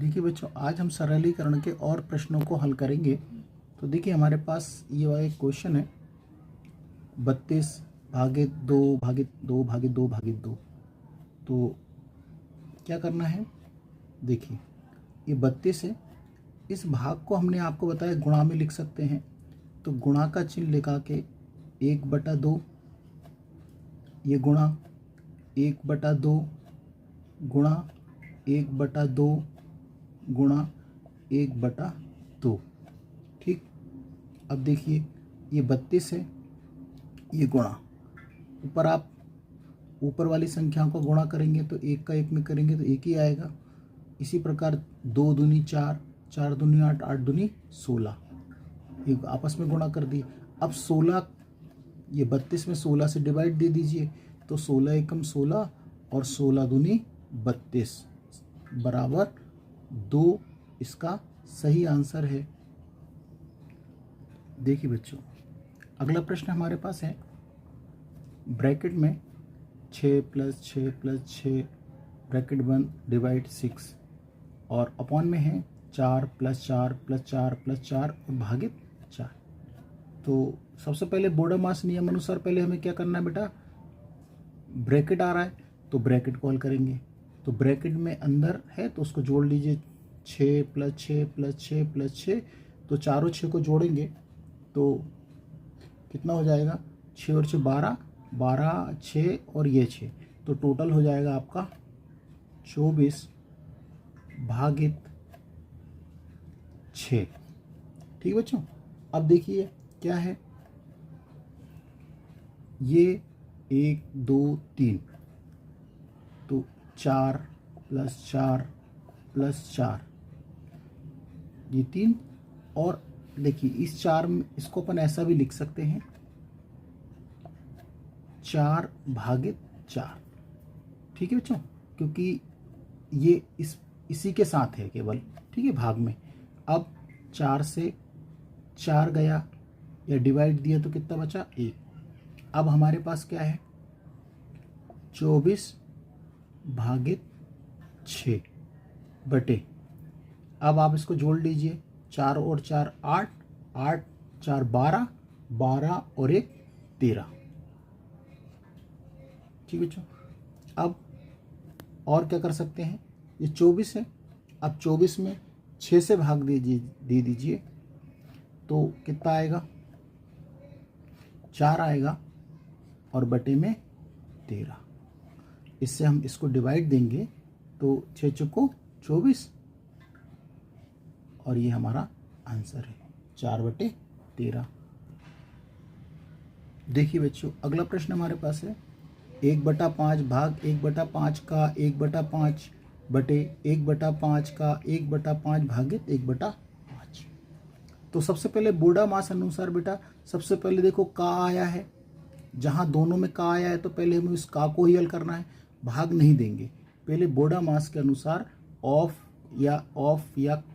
देखिए बच्चों, आज हम सरलीकरण के और प्रश्नों को हल करेंगे। तो देखिए हमारे पास ये वाला एक क्वेश्चन है, 32 भागे 2 भागे 2 भागे 2 भागे 2। तो क्या करना है, देखिए ये 32 है, इस भाग को हमने आपको बताया गुणा में लिख सकते हैं। तो गुणा का चिन्ह लगा के 1/2 ये गुणा 1/2 गुणा 1/2 गुणा 1/2। ठीक, अब देखिए ये 32 है, ये गुणा ऊपर आप ऊपर वाली संख्याओं को गुणा करेंगे तो 1 का 1 में करेंगे तो 1 ही आएगा। इसी प्रकार 2 दूनी 4, 4 दूनी 8, 8 दूनी 16, ये आपस में गुणा कर दिए। अब 16, ये 32 में 16 से डिवाइड दे दीजिए तो 16 एकम 16 और 16 दूनी 32 बराबर 2, इसका सही आंसर है। देखिए बच्चों, अगला प्रश्न हमारे पास है, ब्रैकेट में 6 + 6 + 6 ब्रैकेट बंद डिवाइड 6 और अपॉन में है 4 + 4 + 4 + 4 और भागित 4। तो सबसे पहले बोडोमास नियम अनुसार पहले हमें क्या करना है बेटा, ब्रैकेट आ रहा है तो ब्रैकेट कॉल करेंगे। तो ब्रैकेट में अंदर है तो उसको जोड़ लीजिए, 6 + 6 + 6 + 6। तो चारों 6 को जोड़ेंगे तो कितना हो जाएगा, 6 और 6 12, 12 6 और ये 6, तो टोटल हो जाएगा आपका 24 भागित 6। ठीक बच्चों, अब देखिए क्या है, ये 1 2 3, तो 4 + 4 + 4 ये 3, और देखिए इस 4 में इसको अपन ऐसा भी लिख सकते हैं, 4 भागित 4। ठीक है बच्चों, क्योंकि ये इसी के साथ है केवल, ठीक है, भाग में। अब 4 से 4 गया या डिवाइड दिया तो कितना बचा, 1। अब हमारे पास क्या है, 24 भागित 6 बटे, अब आप इसको जोड़ लीजिए, 4 और 4 8, 8 4 12, 12 और 1 13। ठीक बच्चों, अब और क्या कर सकते हैं, ये 24 है, अब 24 में 6 से भाग दे दीजिए तो कितना आएगा, 4 आएगा और बटे में 13। इससे हम इसको डिवाइड देंगे तो 6 चौको 24 और ये हमारा आंसर है 4/13। देखिए बच्चों, अगला प्रश्न हमारे पास है, 1/5 भाग 1/5 का 1/5 बटे 1/5 का 1/5 भागित 1/5। तो सबसे पहले बोडोमास अनुसार बेटा, सबसे पहले देखो का आया है, जहाँ दोनों में का आया है तो पहले हमें उस का को ही हल करना है, भाग नहीं देंगे। पहले बोडोमास के अनुसार ऑफ या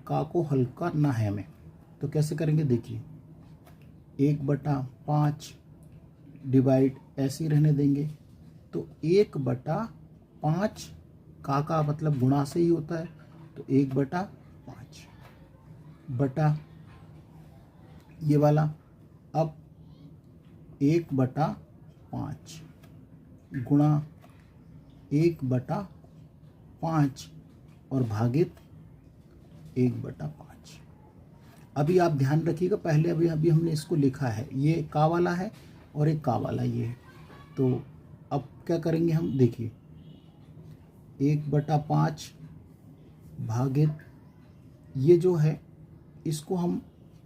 का को हल करना है हमें। तो कैसे करेंगे, देखिए 1/5 डिवाइड ऐसे ही रहने देंगे, तो 1/5 का मतलब गुणा से ही होता है, तो 1/5 बटा ये वाला, अब 1/5 गुणा 1/5 और भागित 1/5। अभी आप ध्यान रखिएगा, पहले अभी हमने इसको लिखा है, ये का वाला है और एक का वाला ये है। तो अब क्या करेंगे हम, देखिए 1/5 भागित ये जो है इसको हम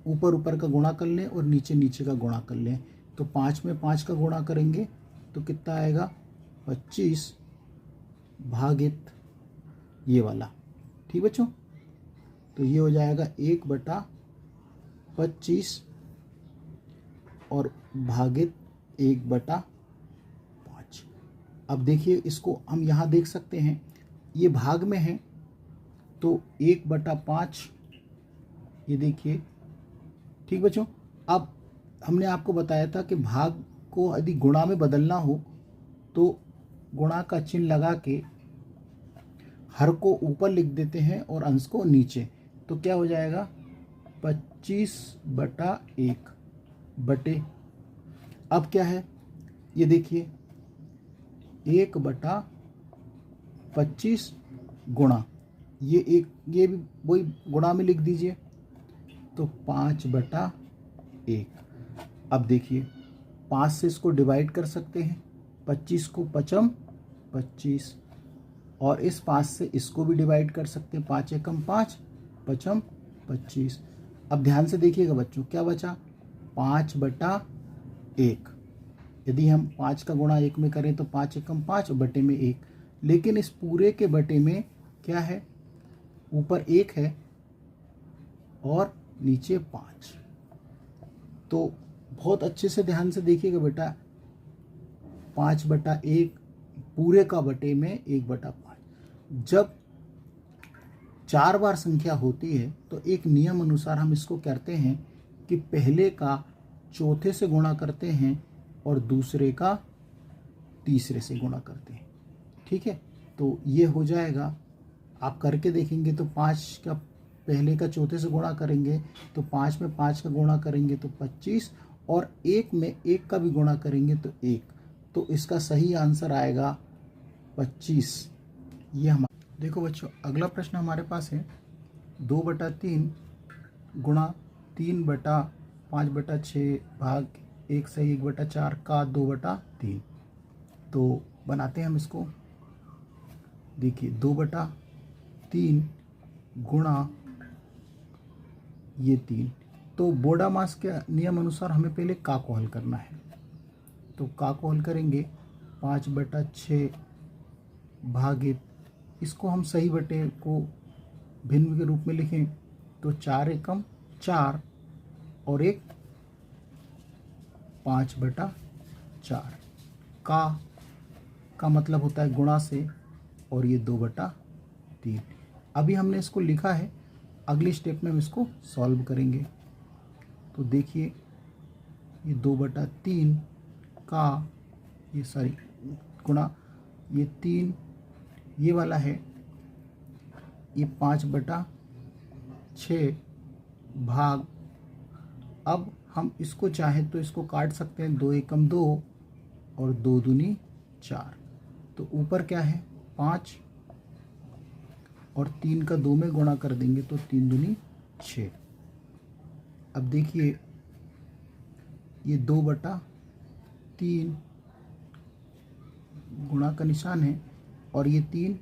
ऊपर का गुणा कर लें और नीचे का गुणा कर लें। तो 5 में 5 का गुणा करेंगे तो कितना आएगा, 25 भागित ये वाला। ठीक बच्चों, तो ये हो जाएगा 1/25 और भागित 1/5। अब देखिए इसको हम यहाँ देख सकते हैं, ये भाग में है तो 1/5, ये देखिए। ठीक बच्चों, अब हमने आपको बताया था कि भाग को यदि गुणा में बदलना हो तो गुणा का चिन्ह लगा के हर को ऊपर लिख देते हैं और अंश को नीचे, तो क्या हो जाएगा 25/1 बटे, अब क्या है ये देखिए 1/25 गुणा ये भी वही गुणा में लिख दीजिए, तो 5/1। अब देखिए 5 से इसको डिवाइड कर सकते हैं, 25 को 5 25, और इस 5 से इसको भी डिवाइड कर सकते हैं, 5 एकम 5 5 25। अब ध्यान से देखिएगा बच्चों, क्या बचा 5/1। यदि हम 5 का गुणा 1 में करें तो 5 एकम 5 बटे में 1, लेकिन इस पूरे के बटे में क्या है, ऊपर 1 है और नीचे 5। तो बहुत अच्छे से ध्यान से देखिएगा बेटा, 5/1 पूरे का बटे में 1/5। जब 4 बार संख्या होती है तो एक नियम अनुसार हम इसको करते हैं कि पहले का चौथे से गुणा करते हैं और दूसरे का तीसरे से गुणा करते हैं। ठीक है, तो ये हो जाएगा, आप करके देखेंगे तो 5 का पहले का चौथे से गुणा करेंगे तो 5 में 5 का गुणा करेंगे तो 25, और 1 में 1 का भी गुणा करेंगे तो 1, तो इसका सही आंसर आएगा 25। ये हमारा, देखो बच्चों अगला प्रश्न हमारे पास है 2/3 गुणा 3/5/6 भाग 1 सही 1/4 का 2/3। तो बनाते हैं हम इसको, देखिए 2/3 गुणा ये 3, तो बोडामास के नियम अनुसार हमें पहले का को हल करना है, तो का को हल करेंगे 5/6 भागित, इसको हम सही बटे को भिन्न के रूप में लिखें तो 4 एकम 4 और 1 5/4, का मतलब होता है गुणा से, और ये 2/3। अभी हमने इसको लिखा है, अगली स्टेप में हम इसको सॉल्व करेंगे। तो देखिए ये 2/3 का, ये सॉरी गुणा ये 3 ये वाला है, ये 5/6 भाग, अब हम इसको चाहे तो इसको काट सकते हैं, 2 एकम 2 और 2 दूनी 4, तो ऊपर क्या है 5 और 3 का 2 में गुणा कर देंगे तो 3 दूनी 6। अब देखिए ये 2/3 गुणा का निशान है और ये 3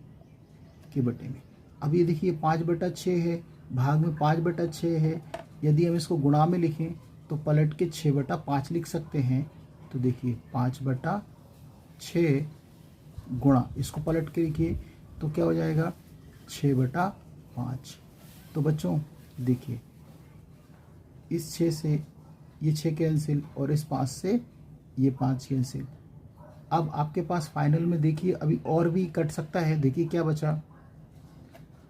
के बटे में, अब ये देखिए 5/6 है, भाग में 5/6 है, यदि हम इसको गुणा में लिखें तो पलट के 6/5 लिख सकते हैं। तो देखिए 5/6 गुणा, इसको पलट के लिखिए तो क्या हो जाएगा 6/5। तो बच्चों देखिए इस 6 से ये 6 कैंसिल और इस 5 से ये 5 कैंसिल। अब आपके पास फाइनल में देखिए अभी और भी कट सकता है, देखिए क्या बचा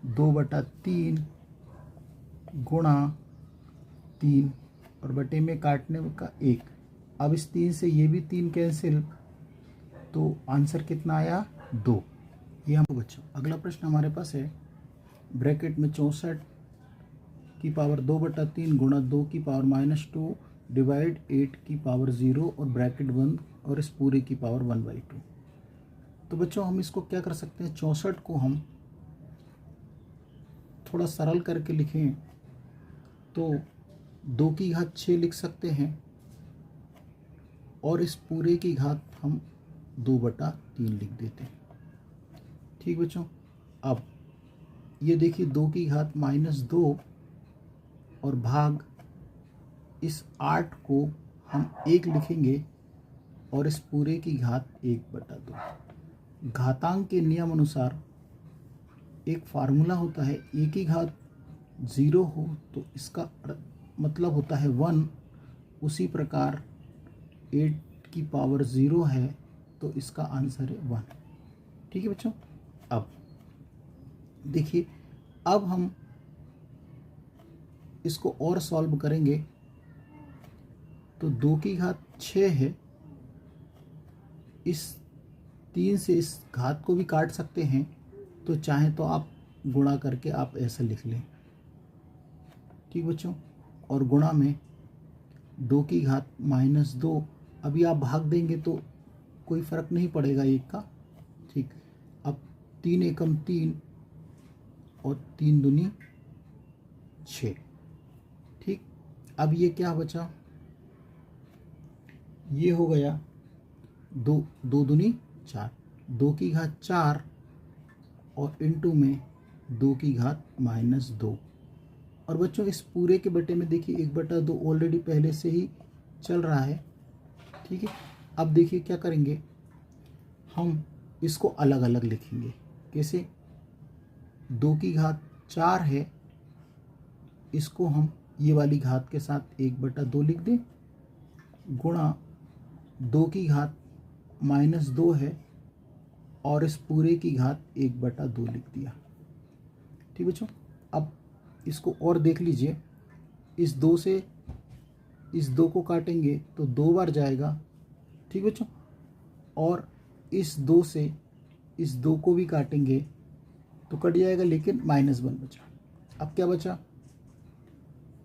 2/3 गुणा 3 और बटे में काटने का 1। अब इस 3 से ये भी 3 कैंसिल, तो आंसर कितना आया 2। ये हम बच्चों अगला प्रश्न हमारे पास है ब्रैकेट में 64 की पावर 2/3 गुणा 2 की पावर -2 डिवाइड 8 की पावर 0 और ब्रैकेट 1 और इस पूरे की पावर 1/2। तो बच्चों हम इसको क्या कर सकते हैं, 64 को हम थोड़ा सरल करके लिखें तो 2 की घात 6 लिख सकते हैं और इस पूरे की घात हम 2/3 लिख देते हैं। ठीक बच्चों, अब ये देखिए 2 की घात -2 और भाग इस 8 को हम 1 लिखेंगे और इस पूरे की घात 1/2। घातांक के नियम अनुसार एक फार्मूला होता है, a की घात 0 हो तो इसका मतलब होता है 1, उसी प्रकार 8 की पावर 0 है तो इसका आंसर है 1। ठीक है बच्चों, अब देखिए अब हम इसको और सॉल्व करेंगे तो 2 की घात 6 है, इस 3 से इस घात को भी काट सकते हैं तो चाहे तो आप गुणा करके आप ऐसे लिख लें, ठीक बच्चों। और गुणा में 2 की घात -2, अभी आप भाग देंगे तो कोई फ़र्क नहीं पड़ेगा एक का, ठीक। अब 3 एकम 3 और 3 दूनी 6, ठीक। अब ये क्या बचा, ये हो गया 2 दूनी 4, 2 की घात 4 और इनटू में 2 की घात -2। और बच्चों इस पूरे के बटे में देखिए 1/2 ऑलरेडी पहले से ही चल रहा है, ठीक है। अब देखिए क्या करेंगे, हम इसको अलग अलग लिखेंगे। कैसे, 2 की घात 4 है, इसको हम ये वाली घात के साथ 1/2 लिख दें, गुणा 2 की घात -2 है और इस पूरे की घात 1/2 लिख दिया, ठीक बच्चों। अब इसको और देख लीजिए, इस 2 से इस 2 को काटेंगे तो 2 बार जाएगा, ठीक बच्चों। और इस 2 से इस 2 को भी काटेंगे तो कट जाएगा, लेकिन -1 बचा। अब क्या बचा,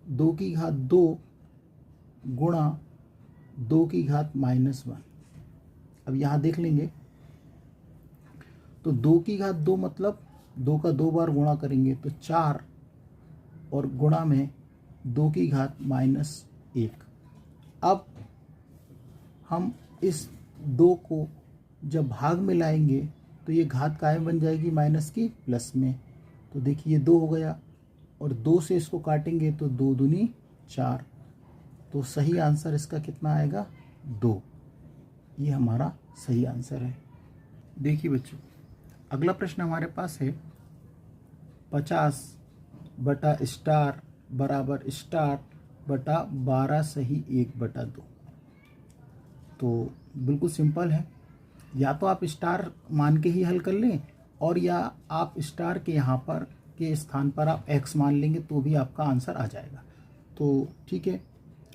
2 की घात 2 गुणा 2 की घात -1। अब यहाँ देख लेंगे तो 2 की घात 2 मतलब 2 का 2 बार गुणा करेंगे तो 4 और गुणा में 2 की घात -1। अब हम इस 2 को जब भाग में लाएंगे तो ये घात कायम बन जाएगी माइनस की प्लस में, तो देखिए ये 2 हो गया और 2 से इसको काटेंगे तो 2 दूनी 4, तो सही आंसर इसका कितना आएगा, 2। ये हमारा सही आंसर है। देखिए बच्चों, अगला प्रश्न हमारे पास है 50 बटा स्टार बराबर स्टार बटा 12 सही 1/2। तो बिल्कुल सिंपल है, या तो आप स्टार मान के ही हल कर लें और या आप स्टार के यहाँ पर के स्थान पर आप x मान लेंगे तो भी आपका आंसर आ जाएगा। तो ठीक है,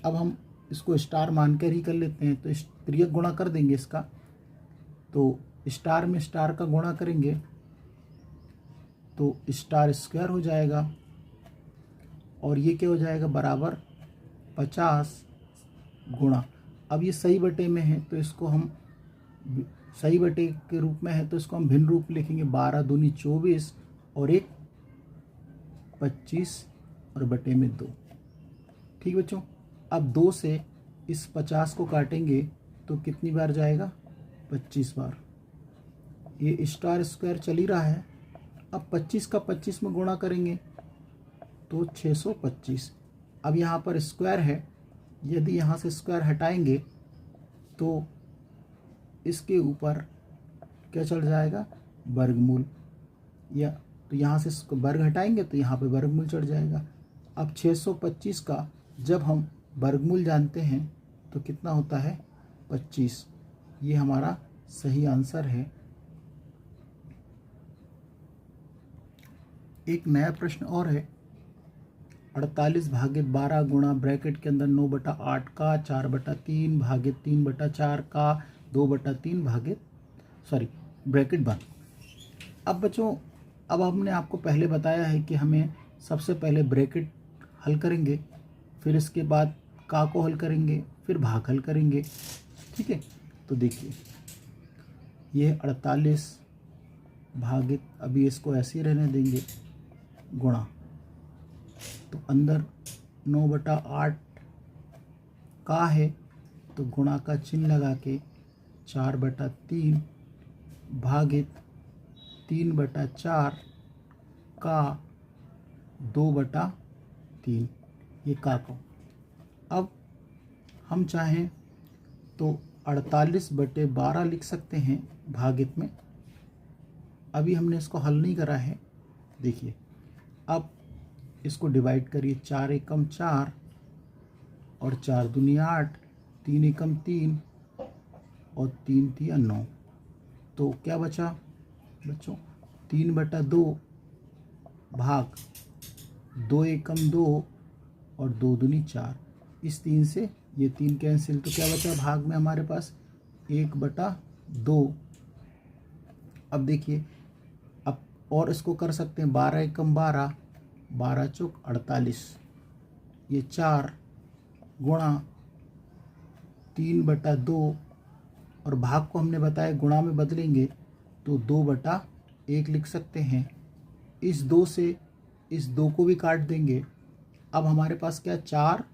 अब हम इसको स्टार मान कर ही कर लेते हैं, तो तिर्यक गुणा कर देंगे इसका। तो स्टार में स्टार का गुणा करेंगे तो स्टार स्क्वायर हो जाएगा और ये क्या हो जाएगा, बराबर 50 गुणा, अब ये सही बटे में है तो इसको हम सही बटे के रूप में है तो इसको हम भिन्न रूप लिखेंगे, 12 दूनी 24 और 1 25 और बटे में 2, ठीक बच्चों। अब 2 से इस 50 को काटेंगे तो कितनी बार जाएगा, 25 बार। ये स्टार स्क्वायर चल ही रहा है, अब 25 का 25 में गुणा करेंगे तो 625। अब यहाँ पर स्क्वायर है, यदि यहाँ से स्क्वायर हटाएंगे तो इसके ऊपर क्या चढ़ जाएगा, वर्गमूल, या तो यहाँ से वर्ग हटाएंगे तो यहाँ पे वर्गमूल चढ़ जाएगा। अब 625 का जब हम वर्गमूल जानते हैं तो कितना होता है, 25। ये हमारा सही आंसर है। एक नया प्रश्न और है, 48 भागे 12 गुणा ब्रैकेट के अंदर 9/8 का 4/3 भागे 3/4 का 2/3 भागे ब्रैकेट बंद। अब बच्चों, अब हमने आपको पहले बताया है कि हमें सबसे पहले ब्रैकेट हल करेंगे, फिर इसके बाद का को हल करेंगे, फिर भाग हल करेंगे, ठीक है। तो देखिए ये 48 भागित, अभी इसको ऐसे ही रहने देंगे, गुणा, तो अंदर 9/8 का है तो गुणा का चिन्ह लगा के 4/3 भागित 3/4 का 2/3, ये का को। अब हम चाहें तो 48/12 लिख सकते हैं भागित में, अभी हमने इसको हल नहीं करा है। देखिए अब इसको डिवाइड करिए, 4 एकम 4 और 4 दूनी 8, 3 एकम 3 और 3 तिया 9, तो क्या बचा बच्चों, 3/2 भाग 2 एकम 2 और 2 दूनी 4, इस 3 से ये 3 कैंसिल, तो क्या बचा भाग में हमारे पास 1/2। अब देखिए, अब और इसको कर सकते हैं 12 एकम 12, 12 चौक 48, ये 4 गुणा 3/2 और भाग को हमने बताया गुणा में बदलेंगे तो 2/1 लिख सकते हैं। इस 2 से इस 2 को भी काट देंगे। अब हमारे पास क्या 4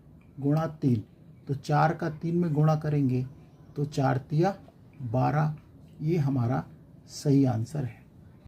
गुणा 3, तो 4 का 3 में गुणा करेंगे तो 4 तिया 12, ये हमारा सही आंसर है।